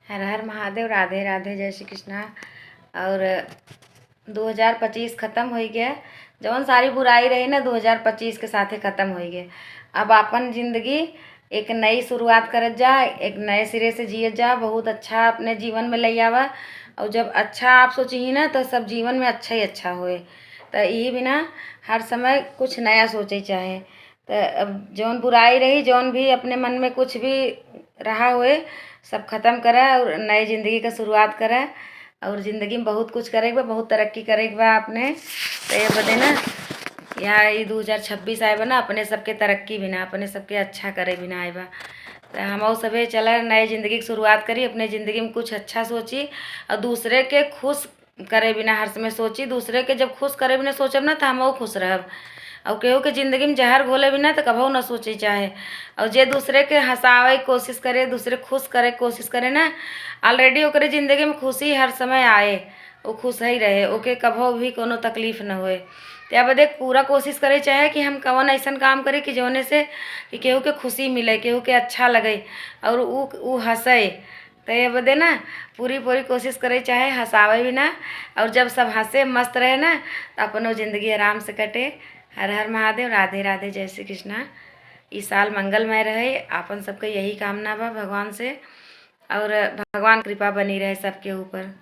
हर हर महादेव, राधे राधे, जय श्री कृष्णा। और 2025 ख़त्म हो गया। जौन सारी बुराई रही ना 2025 के साथे ख़त्म हो गए। अब अपन ज़िंदगी एक नई शुरुआत करत जा, एक नए सिरे से जियत जा, बहुत अच्छा अपने जीवन में ले आवा। और जब अच्छा आप सोची ना तो सब जीवन में अच्छा ही अच्छा होए। तो यही बिना हर समय कुछ नया सोचे चाहे। तो अब जौन बुराई रही, जौन भी अपने मन में कुछ भी रहा हुए, सब ख़त्म करा और नई ज़िंदगी का शुरुआत करा। और ज़िंदगी में बहुत कुछ करेगा, बहुत तरक्की करेगा आपने। तो ये बदे ना यहाँ ये 2026 आए बा ना, अपने सबके तरक्की बिना, अपने सबके अच्छा करे बिना आए बा। तो हम सभी चला नई ज़िंदगी की शुरुआत करी, अपने ज़िंदगी में कुछ अच्छा सोची और दूसरे के खुश करे बिना हर समय सोची। दूसरे के जब खुश करे बिना सोचब ना तो हम खुश रहब। और केहू के ज़िंदगी में जहर घोले बिना तो कभू ना सोचे चाहे। और जे दूसरे के हंसावे की कोशिश करे, दूसरे खुश करे कोशिश करे ना, ऑलरेडी ओकरे ज़िंदगी में खुशी हर समय आए, वो खुश ही रहे, ओके कभू भी कोनो तकलीफ न होए। तो अब देख पूरा कोशिश करे चाहे कि हम कौन ऐसा काम करे कि जौने से कि केहू के खुशी मिले, केहू के अच्छा लगे और ऊ हंसे। तो ये बदे ना पूरी पूरी कोशिश करे चाहे हंसावे भी ना। और जब सब हंसे मस्त रहे ना तो अपनो ज़िंदगी आराम से कटे। हर हर महादेव, राधे राधे, जय श्री कृष्णा। इस साल मंगलमय रहे, आपन सबके यही कामना बा भगवान से। और भगवान कृपा बनी रहे सबके ऊपर।